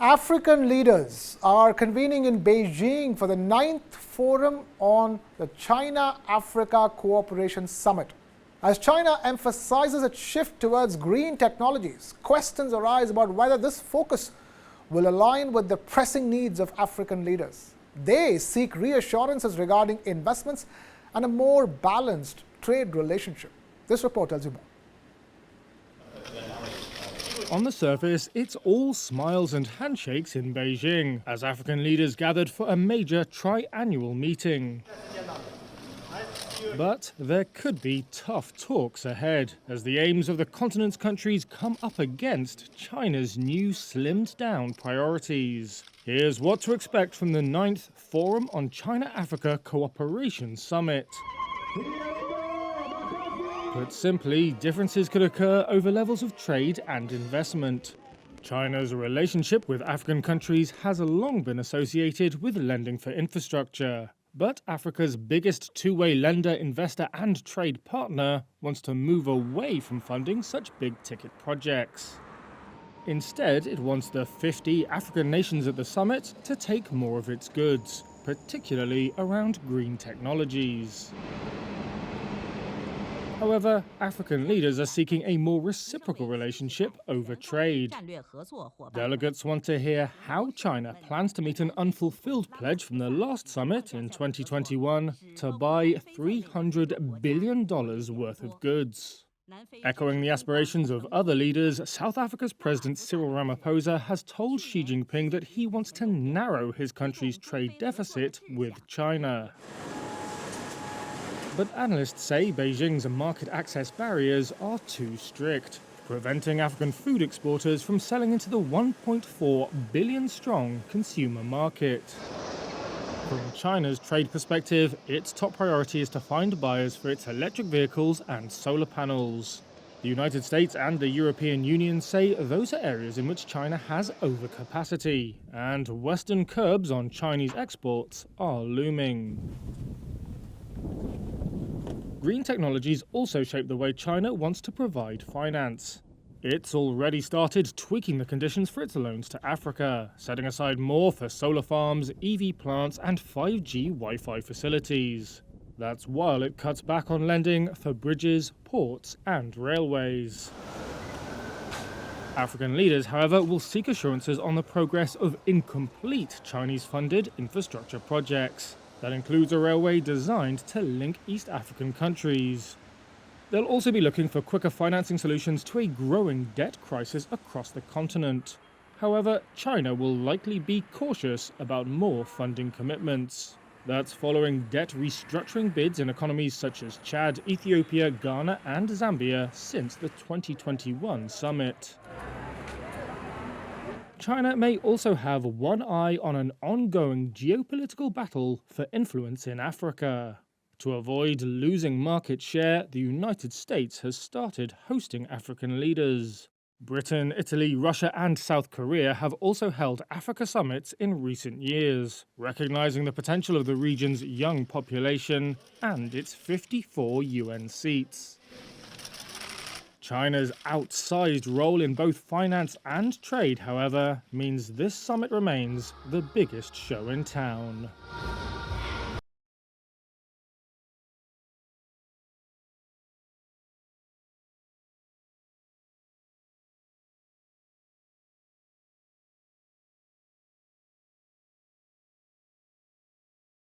African leaders are convening in Beijing for the 9th Forum on the China-Africa Cooperation Summit. As China emphasizes its shift towards green technologies, questions arise about whether this focus will align with the pressing needs of African leaders. They seek reassurances regarding investments and a more balanced trade relationship. This report tells you more. On the surface, it's all smiles and handshakes in Beijing, as African leaders gathered for a major tri-annual meeting. But there could be tough talks ahead, as the aims of the continent's countries come up against China's new slimmed-down priorities. Here's what to expect from the 9th Forum on China-Africa Cooperation Summit. Put simply, differences could occur over levels of trade and investment. China's relationship with African countries has long been associated with lending for infrastructure. But Africa's biggest two-way lender, investor and trade partner wants to move away from funding such big-ticket projects. Instead, it wants the 50 African nations at the summit to take more of its goods, particularly around green technologies. However, African leaders are seeking a more reciprocal relationship over trade. Delegates want to hear how China plans to meet an unfulfilled pledge from the last summit in 2021 to buy $300 billion worth of goods. Echoing the aspirations of other leaders, South Africa's President Cyril Ramaphosa has told Xi Jinping that he wants to narrow his country's trade deficit with China. But analysts say Beijing's market access barriers are too strict, preventing African food exporters from selling into the 1.4 billion-strong consumer market. From China's trade perspective, its top priority is to find buyers for its electric vehicles and solar panels. The United States and the European Union say those are areas in which China has overcapacity, and Western curbs on Chinese exports are looming. Green technologies also shape the way China wants to provide finance. It's already started tweaking the conditions for its loans to Africa, setting aside more for solar farms, EV plants and 5G Wi-Fi facilities. That's while it cuts back on lending for bridges, ports and railways. African leaders, however, will seek assurances on the progress of incomplete Chinese-funded infrastructure projects. That includes a railway designed to link East African countries. They'll also be looking for quicker financing solutions to a growing debt crisis across the continent. However, China will likely be cautious about more funding commitments. That's following debt restructuring bids in economies such as Chad, Ethiopia, Ghana and Zambia since the 2021 summit. China may also have one eye on an ongoing geopolitical battle for influence in Africa. To avoid losing market share, the United States has started hosting African leaders. Britain, Italy, Russia and South Korea have also held Africa summits in recent years, recognizing the potential of the region's young population and its 54 UN seats. China's outsized role in both finance and trade, however, means this summit remains the biggest show in town.